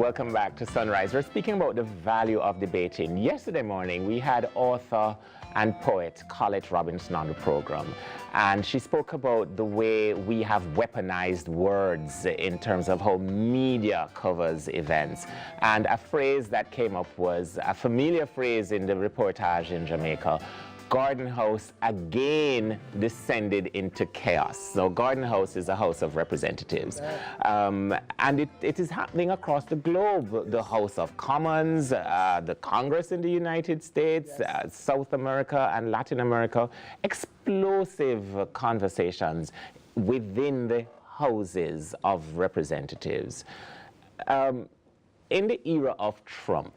Welcome back to Sunrise. We're speaking about the value of debating. Yesterday morning, we had author and poet Colette Robinson on the program, and she spoke about the way we have weaponized words in terms of how media covers events. And a phrase that came up was a familiar phrase in the reportage in Jamaica: Garden House again descended into chaos. So Garden House is a House of Representatives. And it is happening across the globe. The House of Commons, the Congress in the United States, South America and Latin America. Explosive conversations within the Houses of Representatives. In the era of Trump,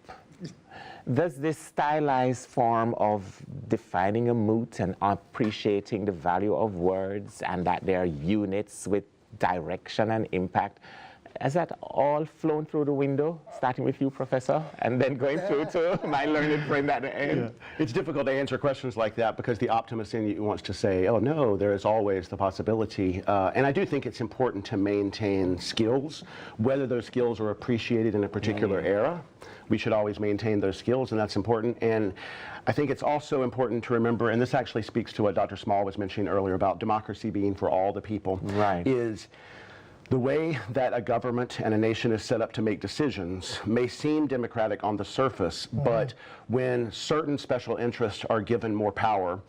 does this stylized form of defining a mood and appreciating the value of words and that they are units with direction and impact, has that all flown through the window, starting with you, Professor, and then going through to my learned friend at the end? Yeah. It's difficult to answer questions like that because the optimist in you wants to say, oh no, there is always the possibility. And I do think it's important to maintain skills, whether those skills are appreciated in a particular era. We should always maintain those skills, and that's important. And I think it's also important to remember, and this actually speaks to what Dr. Small was mentioning earlier about democracy being for all the people, is the way that a government and a nation is set up to make decisions may seem democratic on the surface, but when certain special interests are given more power,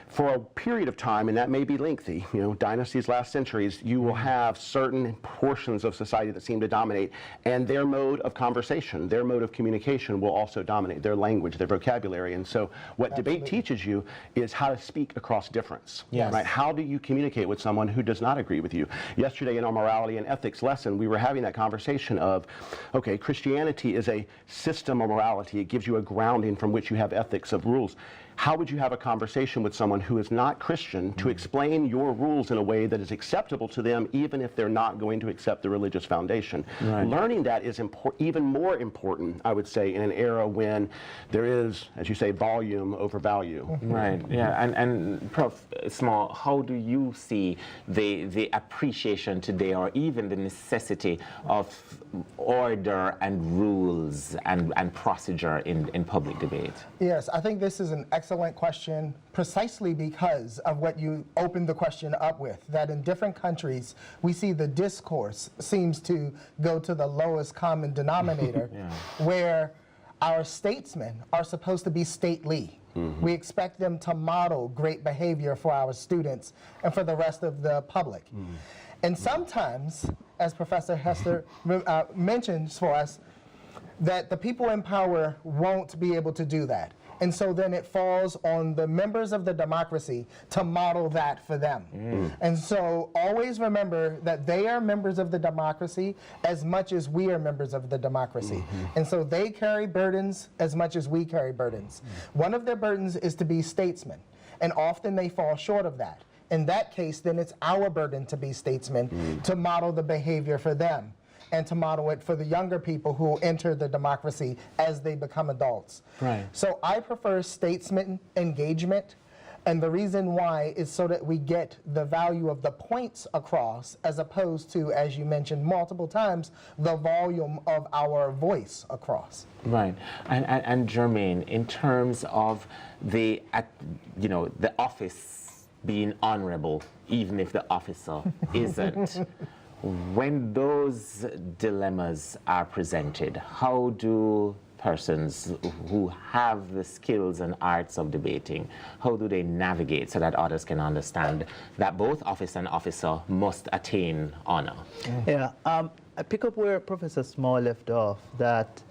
for a period of time, and that may be lengthy, you know, dynasties last centuries, you will have certain portions of society that seem to dominate, and their mode of conversation, their mode of communication will also dominate, their language, their vocabulary. And so what debate teaches you is how to speak across difference, right? How do you communicate with someone who does not agree with you? Yesterday in our morality and ethics lesson, we were having that conversation of, okay, Christianity is a system of morality. It gives you a grounding from which you have ethics of rules. How would you have a conversation with someone who is not Christian to explain your rules in a way that is acceptable to them, even if they're not going to accept the religious foundation? Learning that is even more important, I would say, in an era when there is, as you say, volume over value. And Prof. Small, how do you see the appreciation today, or even the necessity of order and rules and procedure in public debate? Yes, I think this is an excellent question, precisely because of what you opened the question up with, that in different countries, we see the discourse seems to go to the lowest common denominator, where our statesmen are supposed to be stately. We expect them to model great behavior for our students and for the rest of the public. And sometimes, as Professor Hester mentions for us, that the people in power won't be able to do that. And so then it falls on the members of the democracy to model that for them. And so always remember that they are members of the democracy as much as we are members of the democracy. And so they carry burdens as much as we carry burdens. One of their burdens is to be statesmen, and often they fall short of that. In that case, then it's our burden to be statesmen, to model the behavior for them, and to model it for the younger people who enter the democracy as they become adults. So I prefer statesman engagement, and the reason why is so that we get the value of the points across, as opposed to, as you mentioned multiple times, the volume of our voice across. And Jermaine, in terms of the office being honorable, even if the officer isn't, when those dilemmas are presented, how do persons who have the skills and arts of debating, how do they navigate so that others can understand that both office and officer must attain honor? I pick up where Professor Small left off, that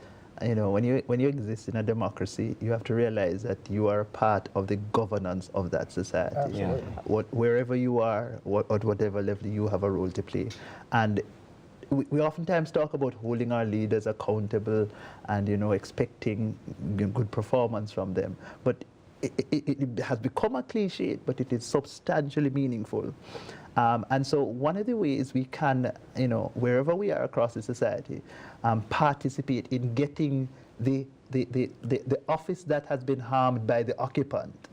when you exist in a democracy, you have to realize that you are part of the governance of that society. Wherever you are, at whatever level, you have a role to play. And we oftentimes talk about holding our leaders accountable and expecting good performance from them. But it has become a cliche, but it is substantially meaningful. And so one of the ways we can, wherever we are across the society, participate in getting the office that has been harmed by the occupant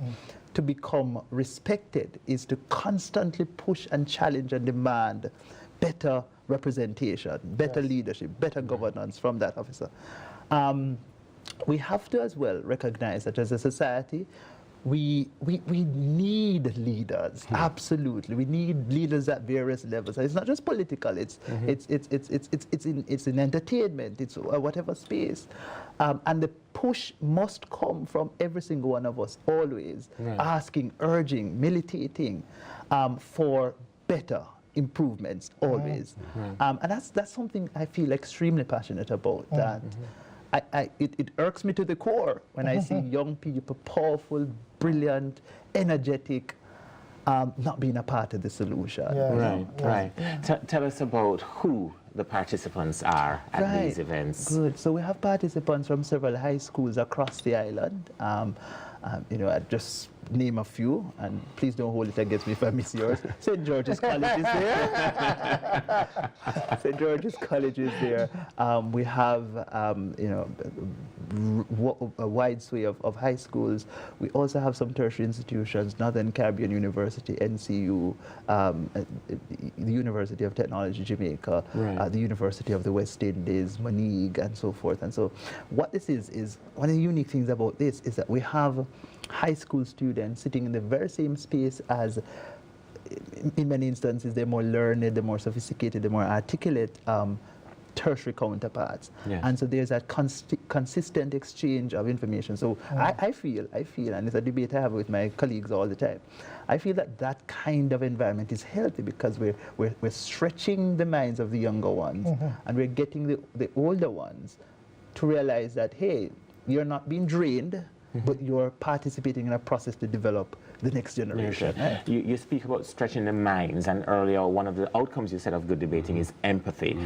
to become respected is to constantly push and challenge and demand better representation, better leadership, better governance from that officer. We have to as well recognize that as a society, we need leaders. Absolutely, we need leaders at various levels. And it's not just political. It's in entertainment. It's whatever space, and the push must come from every single one of us. Always asking, urging, militating for better improvements. Always, and that's something I feel extremely passionate about. That. It irks me to the core when I see young people, powerful, brilliant, energetic, not being a part of the solution. Right. Tell us about who the participants are at these events. Good. So we have participants from several high schools across the island. I just name a few, and please don't hold it against me if I miss yours. St. George's College is there. St. George's College is there. We have, a wide sway of high schools. We also have some tertiary institutions, Northern Caribbean University, NCU, the University of Technology, Jamaica, the University of the West Indies, Monique, and so forth. And so what this is one of the unique things about this is that we have high school students sitting in the very same space as, in many instances, they're more learned, they're more sophisticated, they're more articulate tertiary counterparts. And so there's that consistent exchange of information. So I feel, and it's a debate I have with my colleagues all the time, I feel that kind of environment is healthy because we're stretching the minds of the younger ones, and we're getting the older ones to realize that, hey, you're not being drained, but you're participating in a process to develop the next generation. You speak about stretching the minds, and earlier one of the outcomes you said of good debating is empathy.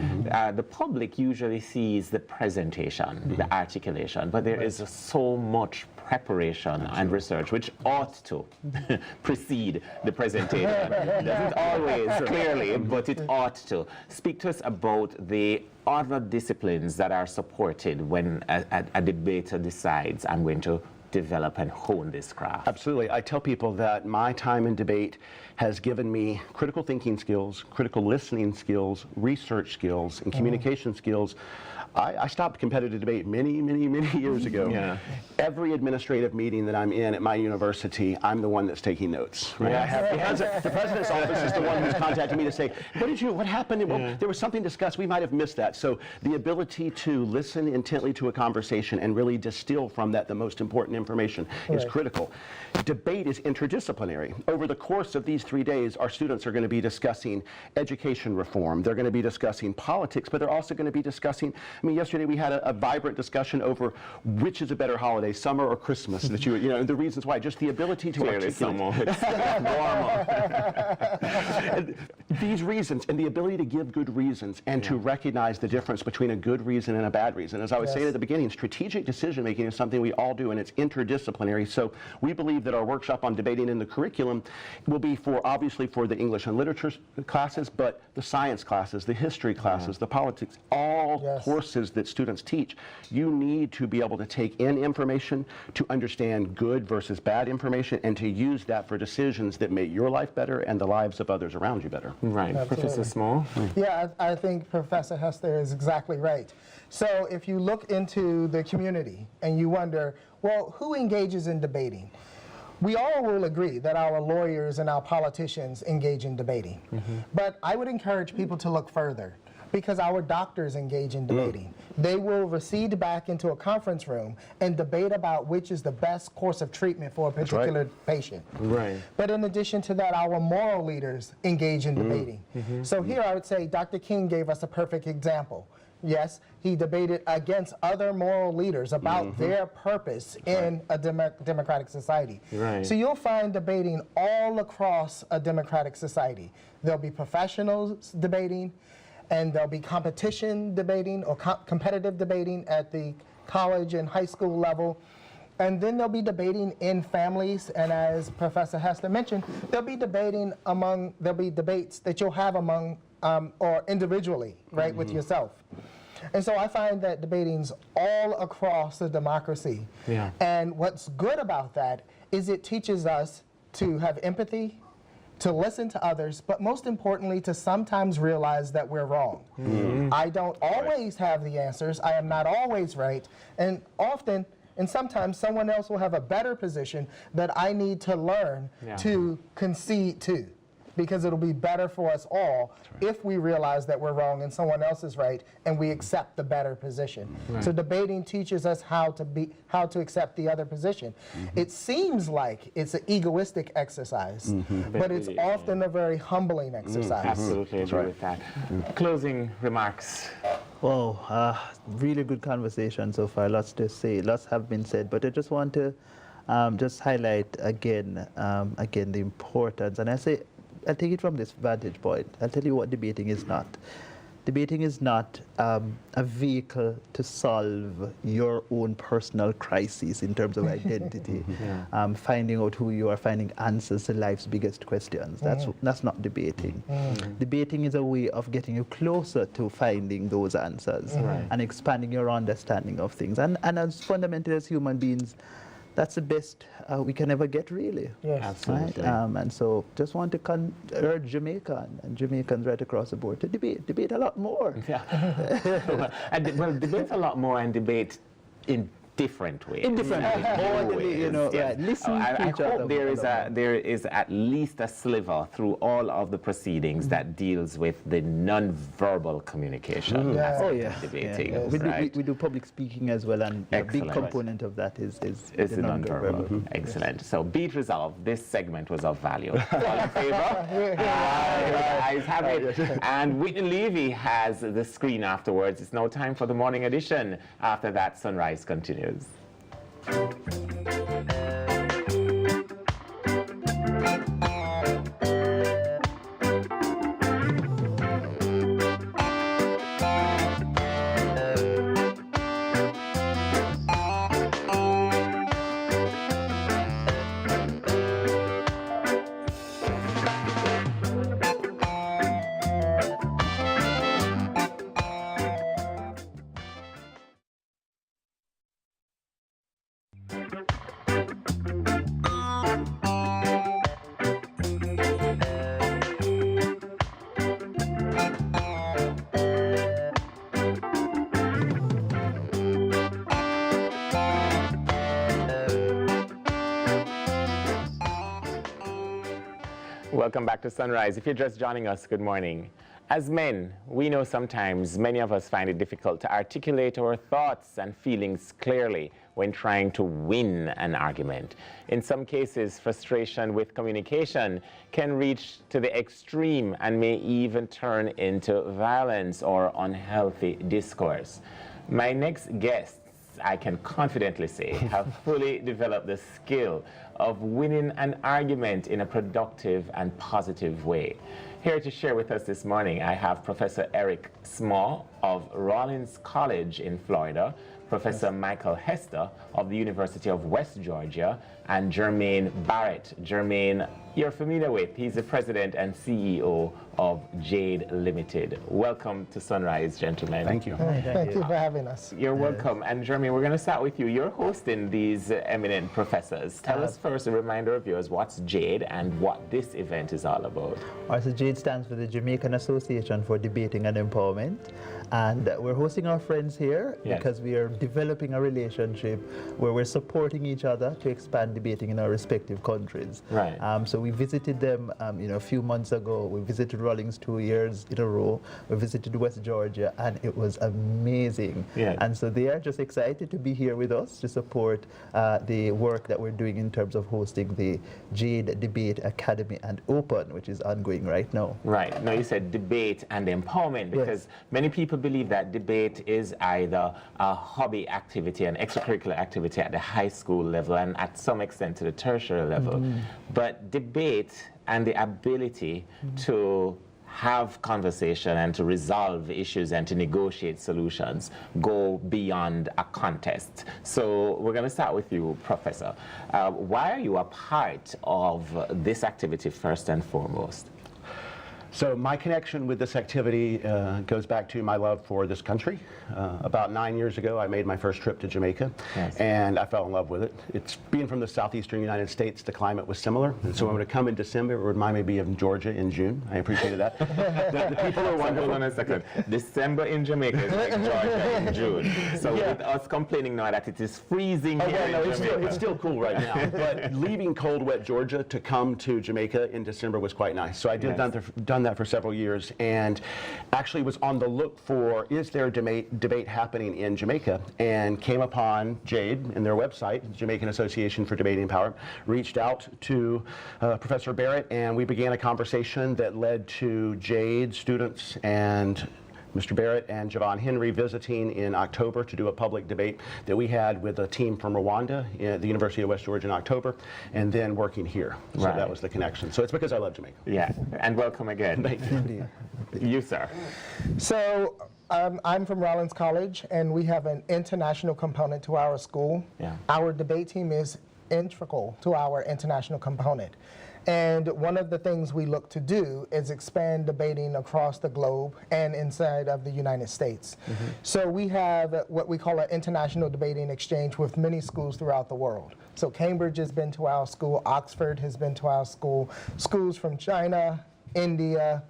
The public usually sees the presentation, the articulation, but there is so much preparation and research which ought to precede the presentation. Doesn't always, clearly, but it ought to. Speak to us about the other disciplines that are supported when a debater decides, I'm going to develop and hone this craft. Absolutely. I tell people that my time in debate has given me critical thinking skills, critical listening skills, research skills, and communication skills. I stopped competitive debate many years ago. Every administrative meeting that I'm in at my university, I'm the one that's taking notes. Right? The president's office is the one who's contacting me to say, what happened? Well, there was something discussed, we might have missed that. So the ability to listen intently to a conversation and really distill from that the most important information is critical. Debate is interdisciplinary. Over the course of these 3 days, our students are going to be discussing education reform. They're going to be discussing politics, but they're also going to be discussing, I mean, yesterday we had a vibrant discussion over which is a better holiday, summer or Christmas, that the reasons why, just the ability to articulate. These reasons and the ability to give good reasons and to recognize the difference between a good reason and a bad reason. As I was saying at the beginning, strategic decision making is something we all do, and it's interdisciplinary. So we believe that our workshop on debating in the curriculum will be obviously for the English and literature classes, but the science classes, the history classes, the politics, all courses that students teach, you need to be able to take in information, to understand good versus bad information, and to use that for decisions that make your life better and the lives of others around you better. Right. Absolutely. Professor Small? Yeah, I think Professor Hester is exactly right. So if you look into the community and you wonder, well, who engages in debating? We all will agree that our lawyers and our politicians engage in debating. But I would encourage people to look further, because our doctors engage in debating. They will recede back into a conference room and debate about which is the best course of treatment for a particular patient. But in addition to that, our moral leaders engage in debating. So here I would say Dr. King gave us a perfect example. Yes, he debated against other moral leaders about their purpose in a democratic society. So you'll find debating all across a democratic society. There'll be professionals debating, and there'll be competition debating or competitive debating at the college and high school level. And then there'll be debating in families, and as Professor Hester mentioned, there'll be debating there'll be debates that you'll have among, or individually, right, with yourself. And so I find that debating's all across the democracy. And what's good about that is it teaches us to have empathy, to listen to others, but most importantly, to sometimes realize that we're wrong. I don't always have the answers. I am not always right. And often, and sometimes someone else will have a better position that I need to learn to concede to, because it'll be better for us all if we realize that we're wrong and someone else is right and we accept the better position. So debating teaches us how to accept the other position. It seems like it's an egoistic exercise, but it's often a very humbling exercise. Absolutely agree with that. Closing remarks. Well, really good conversation so far. Lots to say, lots have been said, but I just want to just highlight again, the importance. And I'll take it from this vantage point. I'll tell you what debating is not. Debating is not a vehicle to solve your own personal crises in terms of identity, finding out who you are, finding answers to life's biggest questions. That's not debating. Debating is a way of getting you closer to finding those answers and expanding your understanding of things. And as fundamentally as human beings, that's the best we can ever get, really. Yes. Absolutely. Right? And so just want to urge Jamaica and Jamaicans right across the board to debate a lot more. Well, debate a lot more and debate in different ways. In different ways. Listen to each I other. hope there is at least a sliver through all of the proceedings that deals with the non-verbal communication. Debating. We do public speaking as well, and a big component of that is the non-verbal. Excellent. So be it resolved, this segment was of value. All in favor? Ayes have it. And Whitney Levy has the screen afterwards. It's now time for the morning edition. After that, Sunrise continues. Welcome back to Sunrise. If you're just joining us, good morning. As men, we know sometimes many of us find it difficult to articulate our thoughts and feelings clearly when trying to win an argument. In some cases, frustration with communication can reach to the extreme and may even turn into violence or unhealthy discourse. My next guests, I can confidently say, have fully developed the skill of winning an argument in a productive and positive way. Here to share with us this morning, I have Professor Eric Small of Rollins College in Florida, Professor Michael Hester of the University of West Georgia, and Jermaine Barrett. Jermaine, you're familiar with. He's the president and CEO of Jade Limited. Welcome to Sunrise, gentlemen. Thank you. Thank you for having us. You're welcome. And Jermaine, we're going to start with you. You're hosting these eminent professors. Tell us first a reminder of yours, what's Jade and what this event is all about. All right, so Jade stands for the Jamaican Association for Debating and Empowerment. And we're hosting our friends here because we are developing a relationship where we're supporting each other to expand debating in our respective countries. Right. So we visited them a few months ago. We visited Rawlings 2 years in a row. We visited West Georgia, and it was amazing. Yeah. And so they are just excited to be here with us to support the work that we're doing in terms of hosting the Jade Debate Academy and Open, which is ongoing right now. Right. Now you said debate and empowerment, because many people believe that debate is either a hobby activity, an extracurricular activity at the high school level and at some extent to the tertiary level. But debate and the ability to have conversation and to resolve issues and to negotiate solutions go beyond a contest. So we're going to start with you, Professor. Why are you a part of this activity first and foremost? So my connection with this activity goes back to my love for this country. About 9 years ago, I made my first trip to Jamaica, and I fell in love with it. It's being from the southeastern United States, the climate was similar, and so when it come in December, it would remind me of Georgia in June. I appreciated that. The people are wonderful. Hold on a second. December in Jamaica is like Georgia in June. So with us complaining now that it is freezing here in Jamaica. It's still cool right now, but leaving cold, wet Georgia to come to Jamaica in December was quite nice. So I did done that for several years, and actually was on the look for, is there a debate happening in Jamaica, and came upon JADE and their website, Jamaican Association for Debating Empowerment, reached out to Professor Barrett, and we began a conversation that led to JADE students and Mr. Barrett and Javon Henry visiting in October to do a public debate that we had with a team from Rwanda at the University of West Georgia in October, and then working here. So that was the connection. So it's because I love Jamaica. Yeah, and welcome again. Thank you. You, sir. So I'm from Rollins College, and we have an international component to our school. Yeah. Our debate team is integral to our international component. And one of the things we look to do is expand debating across the globe and inside of the United States. So we have what we call an international debating exchange with many schools throughout the world. So Cambridge has been to our school, Oxford has been to our school, schools from China, India,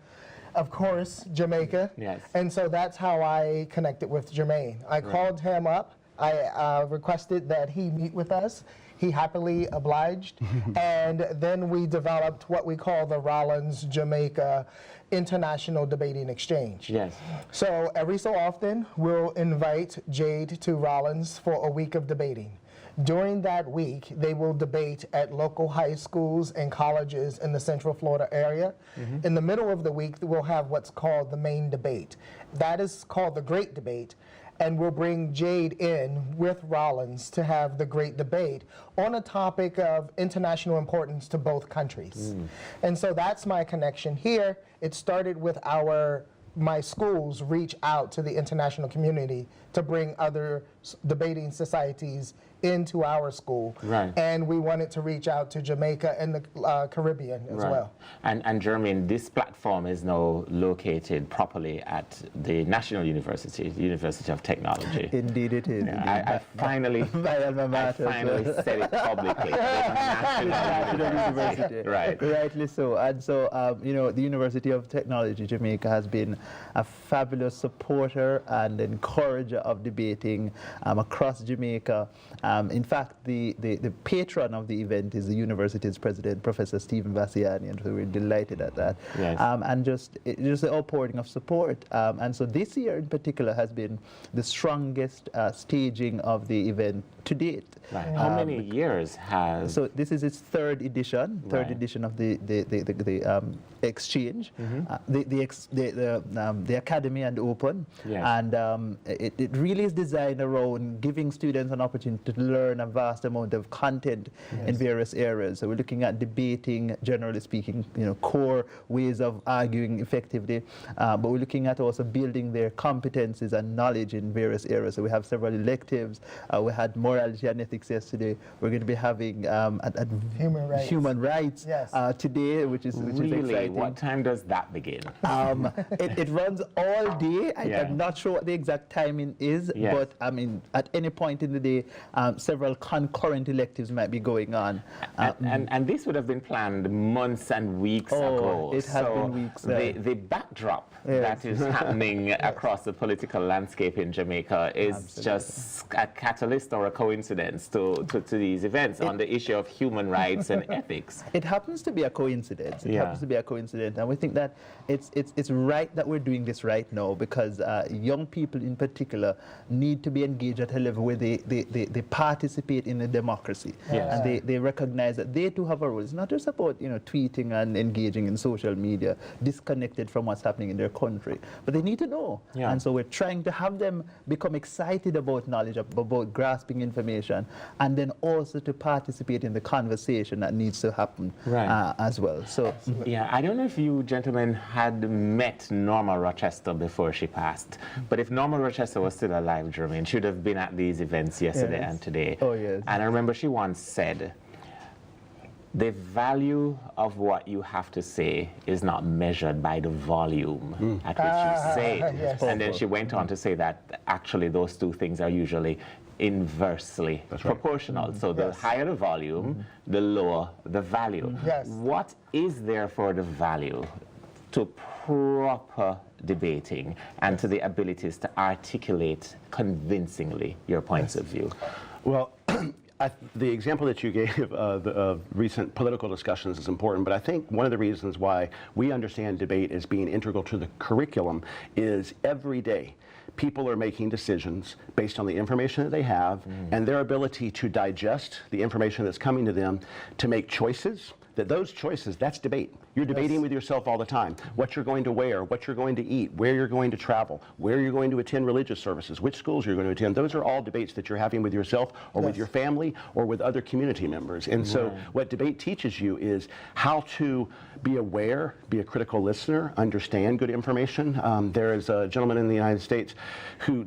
of course, Jamaica. Yes. And so that's how I connected with Jermaine. I called him up. I requested that he meet with us. He happily obliged, and then we developed what we call the Rollins Jamaica International Debating Exchange. Yes. So every so often, we'll invite Jade to Rollins for a week of debating. During that week, they will debate at local high schools and colleges in the Central Florida area. In the middle of the week, we'll have what's called the main debate. That is called the Great Debate. And we'll bring Jade in with Rollins to have the great debate on a topic of international importance to both countries. And so that's my connection here. It started with my schools reach out to the international community to bring other debating societies into our school. Right. And we wanted to reach out to Jamaica and the Caribbean as well. And Jermaine, this platform is now located properly at the National University, the University of Technology. Indeed it is. I finally said it publicly. National University. Right. Rightly so. And so, you know, the University of Technology, Jamaica, has been a fabulous supporter and encourager of debating across Jamaica. In fact, the patron of the event is the university's president, Professor Stephen Bassiani, and so we're delighted at that. Yes. And just the outpouring of support. And so this year in particular has been the strongest staging of the event to date. Right. How many years has? So this is its third edition of the exchange, the academy and open. Yes. And it really is designed around giving students an opportunity to learn a vast amount of content in various areas. So we're looking at debating, generally speaking, you know, core ways of arguing effectively, but we're looking at also building their competencies and knowledge in various areas. So we have several electives. We had morality and ethics yesterday. We're going to be having human rights today, which is exciting. What time does that begin? It runs all day. I'm not sure what the exact timing is, but I mean, at any point in the day, several concurrent electives might be going on. And this would have been planned months and weeks ago. It has been weeks. The backdrop that is happening across the political landscape in Jamaica is just a catalyst or a coincidence to these events on the issue of human rights and ethics. It happens to be a coincidence. It happens to be a coincidence, and we think that it's right that we're doing this right now, because young people in particular need to be engaged at a level where they participate in a democracy, and they recognize that they too have a role. It's not just about, you know, tweeting and engaging in social media, disconnected from what's happening in their country, but they need to know. And so we're trying to have them become excited about knowledge, about grasping information, and then also to participate in the conversation that needs to happen as well. So I don't know if you gentlemen had met Norma Rochester before she passed, but if Norma Rochester was still alive, Jermaine, she would have been at these events yesterday and today. Oh, yes. And I remember she once said, The value of what you have to say is not measured by the volume at which you say it. Yes. And then she went on to say that actually those two things are usually inversely proportional. So the higher the volume, the lower the value. Yes. What is there for the value to proper debating and to the abilities to articulate convincingly your points of view? Well, the example that you gave of recent political discussions is important, but I think one of the reasons why we understand debate as being integral to the curriculum is every day people are making decisions based on the information that they have and their ability to digest the information that's coming to them to make choices. That those choices, that's debate. You're debating with yourself all the time. What you're going to wear, what you're going to eat, where you're going to travel, where you're going to attend religious services, which schools you're going to attend. Those are all debates that you're having with yourself or with your family or with other community members. And so what debate teaches you is how to be aware, be a critical listener, understand good information. There is a gentleman in the United States,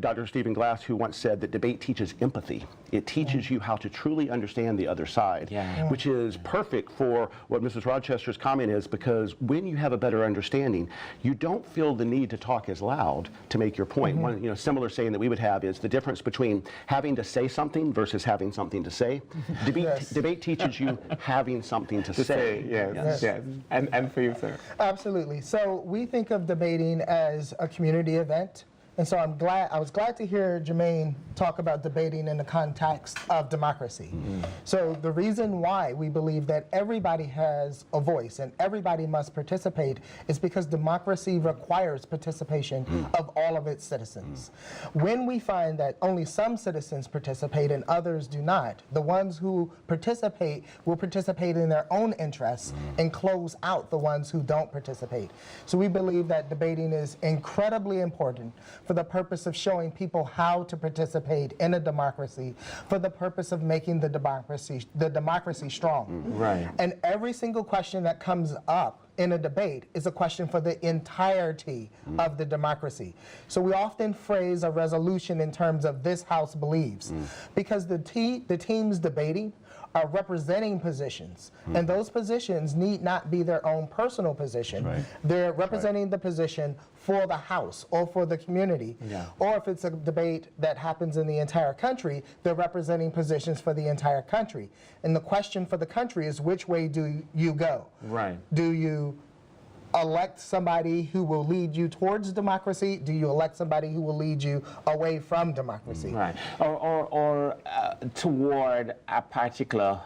Dr. Stephen Glass, who once said that debate teaches empathy. It teaches you how to truly understand the other side, which is perfect for what Mrs. Rochester's comment is, because when you have a better understanding, you don't feel the need to talk as loud to make your point. One similar saying that we would have is the difference between having to say something versus having something to say. Debate teaches you having something to say. Yes. And for you, sir? Absolutely. So we think of debating as a community event. And so I was glad to hear Jermaine talk about debating in the context of democracy. So the reason why we believe that everybody has a voice and everybody must participate is because democracy requires participation of all of its citizens. When we find that only some citizens participate and others do not, the ones who participate will participate in their own interests and close out the ones who don't participate. So we believe that debating is incredibly important for the purpose of showing people how to participate in a democracy, for the purpose of making the democracy strong. Right. And every single question that comes up in a debate is a question for the entirety of the democracy. So we often phrase a resolution in terms of this House believes, because the teams debating are representing positions, and those positions need not be their own personal position. They're representing the position for the House or for the community. Or if it's a debate that happens in the entire country, they're representing positions for the entire country. And the question for the country is, which way do you go? Do you elect somebody who will lead you towards democracy? Do you elect somebody who will lead you away from democracy? Or toward a particular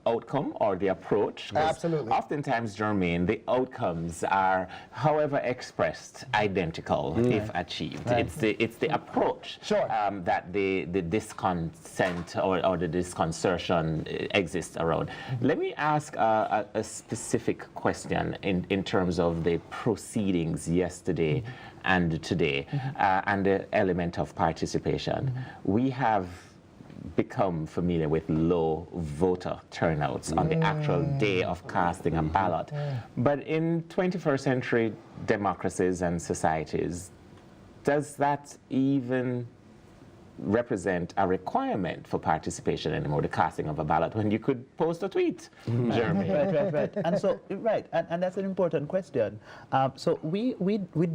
outcome or the approach? Absolutely. Oftentimes, Jermaine, the outcomes are, however expressed, identical if achieved. It's the approach that the discontent or the disconcertion exists around. Let me ask a specific question in terms of the proceedings yesterday and today and the element of participation. We have become familiar with low voter turnouts on the actual day of casting a ballot. But in 21st century democracies and societies, does that even represent a requirement for participation anymore, the casting of a ballot, when you could post a tweet, Jeremy? Right. And so, and that's an important question. So we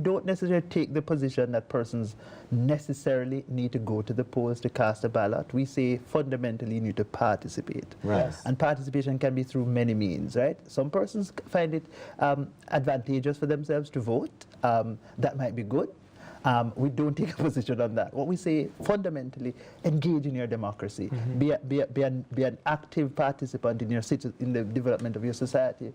don't necessarily take the position that persons necessarily need to go to the polls to cast a ballot. We say fundamentally you need to participate. And participation can be through many means, right? Some persons find it advantageous for themselves to vote. That might be good. We don't take a position on that. What we say, fundamentally, engage in your democracy. Be an active participant in the development of your society.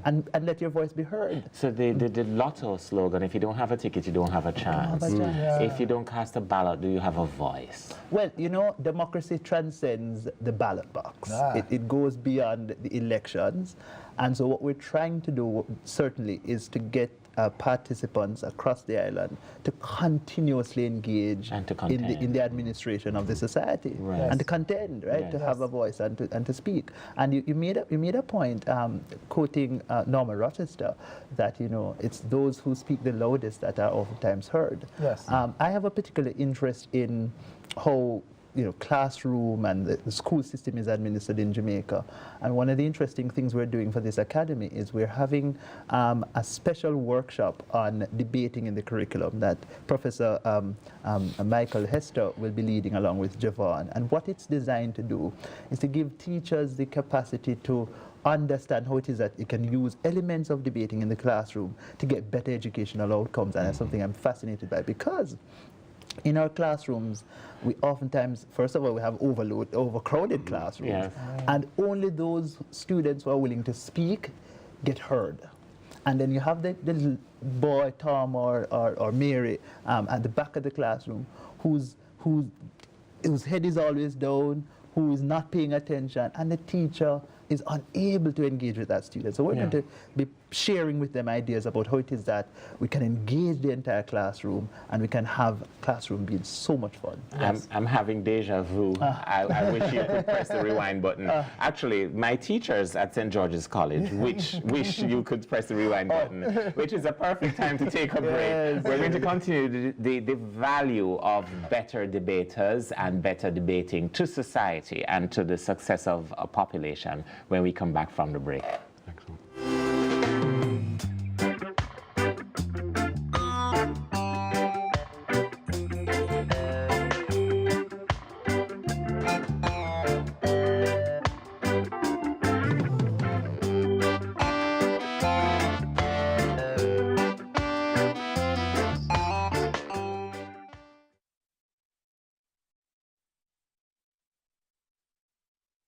And let your voice be heard. So the Lotto slogan, if you don't have a ticket, you don't have a chance. If you don't cast a ballot, do you have a voice? Well, you know, democracy transcends the ballot box. It goes beyond the elections. And so what we're trying to do, certainly, is to get participants across the island to continuously engage in the administration of the society and to contend, right? To have a voice and to speak. And you made a point, quoting Norma Rochester, that it's those who speak the loudest that are oftentimes heard. I have a particular interest in how classroom and the school system is administered in Jamaica. And one of the interesting things we're doing for this academy is we're having a special workshop on debating in the curriculum that Professor Michael Hester will be leading along with Javon. And what it's designed to do is to give teachers the capacity to understand how it is that you can use elements of debating in the classroom to get better educational outcomes. And that's something I'm fascinated by, because in our classrooms, we oftentimes, first of all, we have overcrowded classrooms, Yes. and only those students who are willing to speak get heard. And then you have the little boy, Tom or Mary, at the back of the classroom, whose head is always down, who is not paying attention, and the teacher is unable to engage with that student. So we're going to be sharing with them ideas about how it is that we can engage the entire classroom and we can have classroom being so much fun. I'm having deja vu. I wish you could press the rewind button. Actually, my teachers at St. George's College wish you could press the rewind button, which is a perfect time to take a break. Yes. We're going to continue the value of better debaters and better debating to society and to the success of a population when we come back from the break.